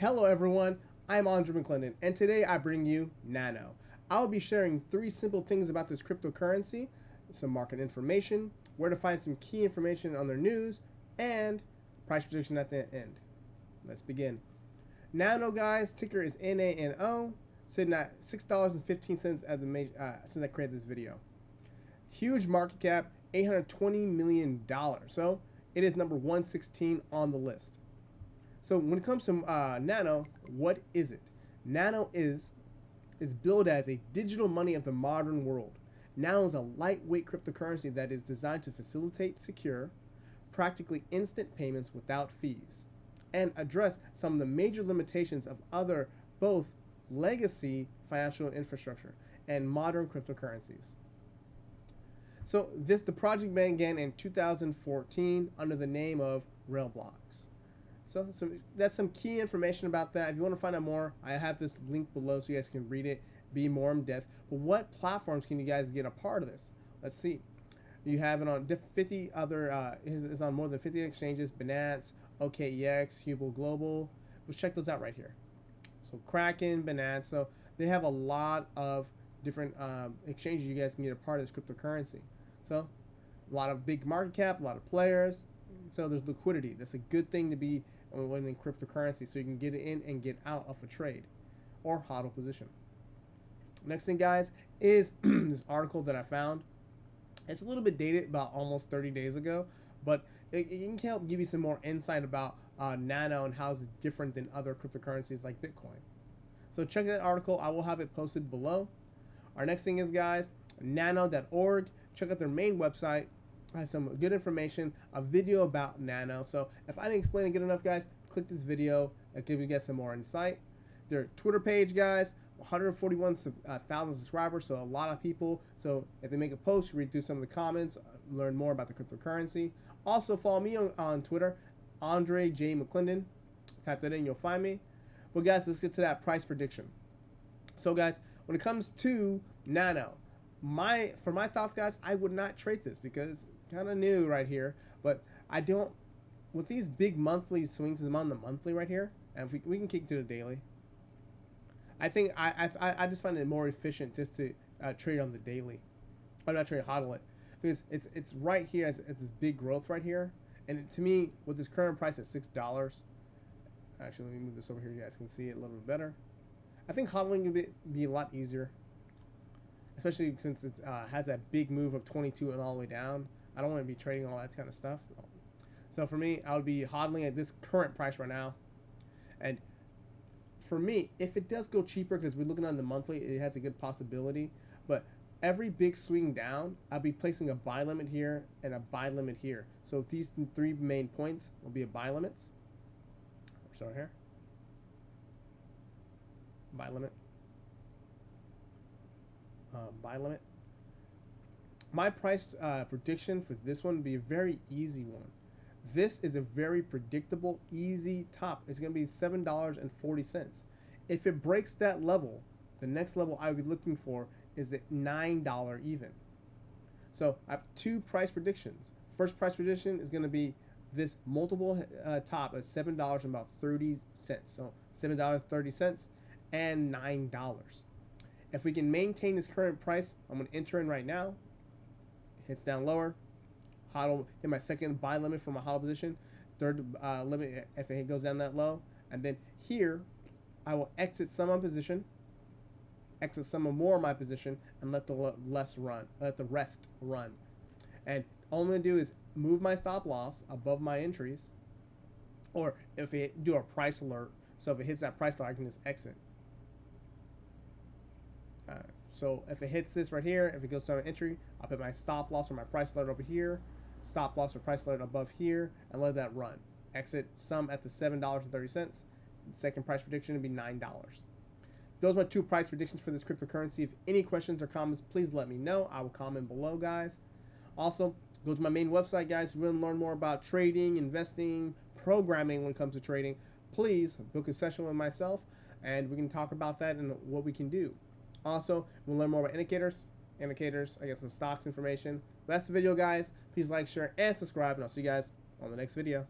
Hello everyone, I'm Andre McClendon, and today I bring you Nano. I'll be sharing 3 simple things about this cryptocurrency, some market information, where to find some key information on their news, and price prediction at the end. Let's begin. Nano, guys, ticker is NANO, sitting at $6.15 at since I created this video. Huge market cap, $820 million, so it is number 116 on the list. So when it comes to Nano, what is it? Nano is billed as a digital money of the modern world. Nano is a lightweight cryptocurrency that is designed to facilitate secure, practically instant payments without fees, and address some of the major limitations of other both legacy financial infrastructure and modern cryptocurrencies. So the project began in 2014 under the name of Railblocks. So that's some key information about that. If you want to find out more, I have this link below so you guys can read it, be more in depth. But what platforms can you guys get a part of this? Let's see. You have it on 50 other, is on more than 50 exchanges, Binance, OKEX, Huble Global. Let's check those out right here. So Kraken, Binance, so they have a lot of different exchanges you guys can get a part of this cryptocurrency. So a lot of big market cap, a lot of players. So there's liquidity. That's a good thing to be when in cryptocurrency, so you can get it in and get out of a trade or hodl position. Next thing, guys, is this article that I found. It's a little bit dated, about almost 30 days ago, but it can help give you some more insight about Nano and how it's different than other cryptocurrencies like Bitcoin. So check that article. I will have it posted below. Our next thing is, guys, nano.org. Check out their main website. Has some good information, a video about Nano. So if I didn't explain it good enough, guys, click this video. It'll give you guys some more insight. Their Twitter page, guys, 141,000 subscribers, so a lot of people. So if they make a post, read through some of the comments, learn more about the cryptocurrency. Also follow me on Twitter, Andre J. McClendon. Type that in, you'll find me. But guys, let's get to that price prediction. So guys, when it comes to Nano, for my thoughts, guys, I would not trade this because kind of new right here, but I don't, with these big monthly swings. I'm on the monthly right here, and if we can kick to the daily. I think I just find it more efficient just to trade on the daily. I'm not trade hodl it because it's right here. It's this big growth right here, and to me, with this current price at $6, actually let me move this over here. You guys can see it a little bit better. I think hodling would be a lot easier, especially since it has that big move of 22 and all the way down. I don't want to be trading all that kind of stuff. So for me, I would be hodling at this current price right now. And for me, if it does go cheaper, because we're looking on the monthly, it has a good possibility. But every big swing down, I'll be placing a buy limit here and a buy limit here. So these 3 main points will be a buy limits. Start here. Buy limit. Buy limit. My price prediction for this one would be a very easy one. This is a very predictable, easy top. It's going to be $7.40. If it breaks that level, the next level I would be looking for is at $9 even. So I have 2 price predictions. First price prediction is going to be this multiple top at $7 and about 30 cents. So $7.30 and $9. If we can maintain this current price, I'm going to enter in right now. Hits down lower. Hodl, hit my second buy limit for my hodl position. Third limit if it goes down that low. And then here, I will exit some of my position, exit some more of my position, and let the rest run. And all I'm going to do is move my stop loss above my entries, or if it do a price alert. So if it hits that price alert, I can just exit. So if it hits this right here, if it goes to an entry, I'll put my stop loss or my price alert over here, stop loss or price alert above here, and let that run. Exit some at the $7.30. Second price prediction would be $9. Those are my 2 price predictions for this cryptocurrency. If any questions or comments, please let me know. I will comment below, guys. Also, go to my main website, guys. If you want to learn more about trading, investing, programming when it comes to trading, please book a session with myself, and we can talk about that and what we can do. Also, we'll learn more about indicators, I get some stocks information. That's the video, guys. Please like, share, and subscribe, and I'll see you guys on the next video.